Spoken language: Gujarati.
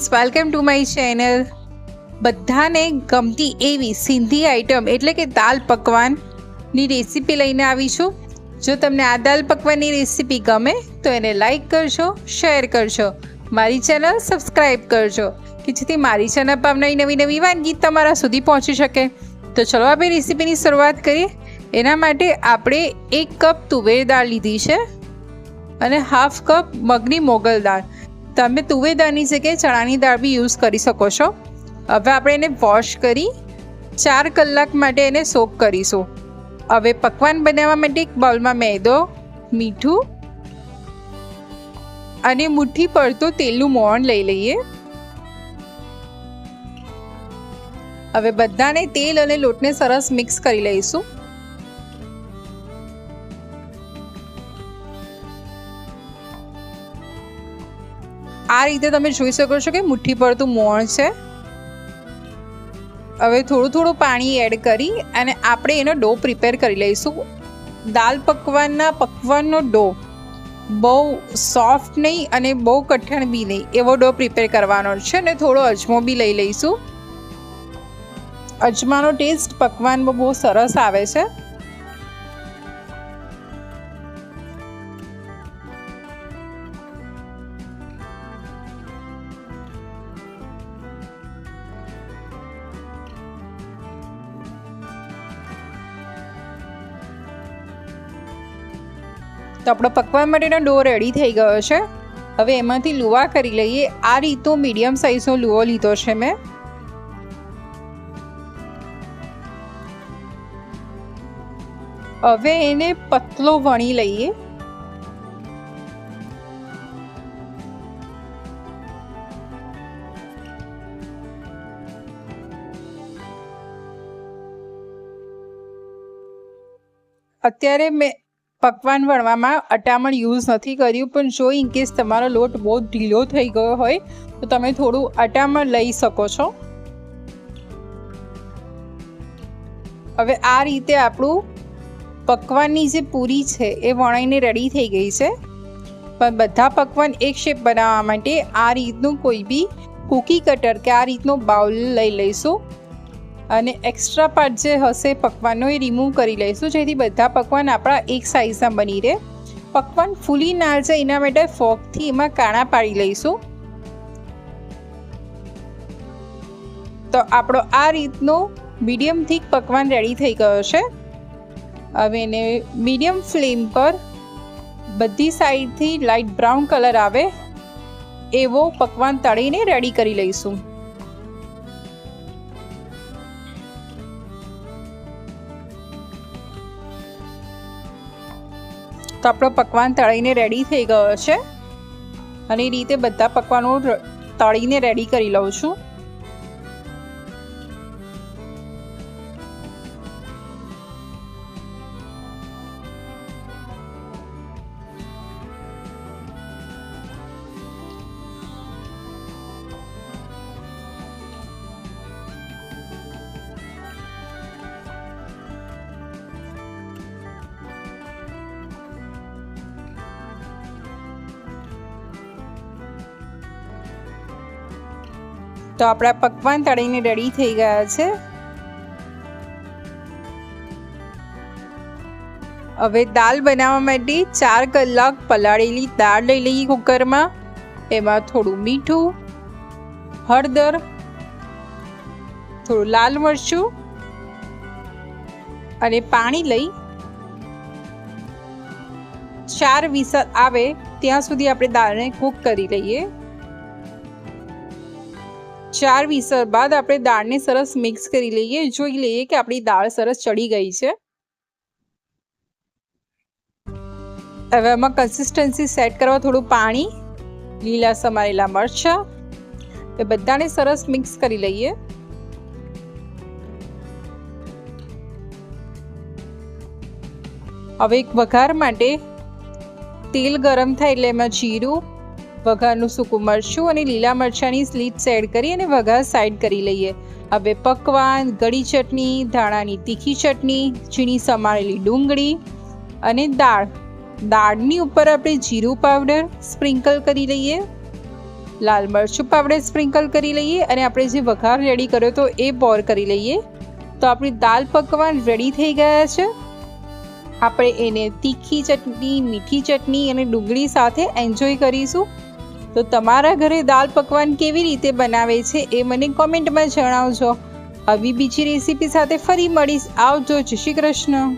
Friends, welcome to my channel. બધાને ગમતી એવી સિંધી આઈટમ એટલે કે દાલ પકવાનની રેસીપી લઈને આવીશું. જો તમને આ દાલ પકવાનની રેસીપી ગમે તો એને લાઈક કરજો, શેર કરજો, મારી ચેનલ સબસ્ક્રાઈબ કરજો કે જેથી મારી ચેનલ પર નવી નવી વાનગી તમારા સુધી પહોંચી શકે. તો ચલો આપણે રેસીપીની શરૂઆત કરીએ. એના માટે આપણે 1 કપ તુવેર દાળ લીધી છે અને હાફ કપ મગની મોગલ દાળ. તમે તુવેર દાળની જગ્યાએ ચણાની દાળ બી યુઝ કરી શકો છો. હવે આપણે એને વોશ કરી 4 કલાક માટે એને સોક કરીશું. હવે પકવાન બનાવવા માટે એક બાઉલમાં મેદો, મીઠું અને મુઠ્ઠી પડતું તેલનું મોણ લઈ લઈએ. હવે બધાને તેલ અને લોટને સરસ મિક્સ કરી લઈશું. આ રીતે તમે જોઈ શકો છો કે મુઠ્ઠી પડતું મોણ છે. હવે થોડું પાણી એડ કરી અને આપણે એનો ડો પ્રિપેર કરી લઈશું. દાલ પકવાનનો ડો બહુ સોફ્ટ નહીં અને બહુ કઠણ બી નહીં, એવો ડો પ્રિપેર કરવાનો છે. અને થોડો અજમો બી લઈ લઈશું. અજમાનો ટેસ્ટ પકવાનમાં બહુ સરસ આવે છે. તો આપણો પકવાન માટેનો ડો રેડી થઈ ગયો છે. હવે એમાંથી લુવા કરી લઈએ. આ રીતનો મીડિયમ સાઈઝનો લુવો લીધો છે મેં. હવે એને પતલો વણી લઈએ. અત્યારે મેં પકવાન વણવામાં અટામણ યુઝ નથી કર્યું, પણ જો ઇનકેસ તમારો લોટ બહુ ઢીલો થઈ ગયો હોય તો તમે થોડું અટામણ લઈ શકો છો. હવે આ રીતે આપણું પકવાનની જે પૂરી છે એ વણાઈને રેડી થઈ ગઈ છે. પણ બધા પકવાન એક શેપ બનાવવા માટે આ રીતનું કોઈ બી કૂકી કટર કે આ રીતનો બાઉલ લઈ લઈશું અને એક્સ્ટ્રા પાર્ટ જે હશે પકવાનનો એ રિમૂવ કરી લઈશું, જેથી બધા પકવાન આપણા એક સાઈઝના બની રહે. પકવાન ફૂલી ના જાય એના માટે ફોર્કથી એમાં કાણા પાડી લઈશું. તો આપણો આ રીતનો મીડિયમ થીક પકવાન રેડી થઈ ગયો છે. હવે એને મીડિયમ ફ્લેમ પર બધી સાઈડથી લાઇટ બ્રાઉન કલર આવે એવો પકવાન તળીને રેડી કરી લઈશું. તો આપણો પકવાન તળીને રેડી થઈ ગયો છે અને એ રીતે બધા પકવાનો તળીને રેડી કરી લઉં છું. તો આપણા પકવાન તળીને રેડી થઈ ગયા છે. હવે દાળ બનાવવા માટે 4 કલાક પલાળેલી દાળ લઈ લઈએ કુકરમાં. એમાં થોડું મીઠું, હળદર, થોડું લાલ મરચું અને પાણી લઈ 4 વિસલ આવે ત્યાં સુધી આપણે દાળને કૂક કરી લઈએ. 4 વિસલ બાદ આપણે દાળને સરસ મિક્સ કરી લઈએ. જોઈ લઈએ કે આપણી દાળ સરસ ચડી ગઈ છે. હવે આમાં કન્સિસ્ટન્સી સેટ કરવા થોડું પાણી, લીલા સમારેલા મરચાં એ બધાને સરસ મિક્સ કરી લઈએ. હવે એક વઘાર માટે તેલ ગરમ થાય એટલે એમાં જીરું, વઘારનું સૂકું મરચું અને લીલા મરચાંની સ્લીટ્સ એડ કરી અને વઘાર સાઈડ કરી લઈએ. હવે પકવાન, ગળી ચટણી, ધાણાની તીખી ચટણી, ઝીણી સમારેલી ડુંગળી અને દાળની ઉપર આપણે જીરું પાવડર સ્પ્રિંકલ કરી લઈએ. લાલ મરચું પાવડર સ્પ્રિંકલ કરી લઈએ અને આપણે જે વઘાર રેડી કર્યો તો એ પોર કરી લઈએ. તો આપણી દાલ પકવાન રેડી થઈ ગયા છે. આપણે એને તીખી ચટણી, મીઠી ચટણી અને ડુંગળી સાથે એન્જોય કરીશું. તો તમારા ઘરે દાલ પકવાન કેવી રીતે બનાવે છે એ મને કોમેન્ટમાં જણાવજો. આવી બીજી રેસીપી સાથે ફરી મળીશ. આવજો. જય શ્રી કૃષ્ણ.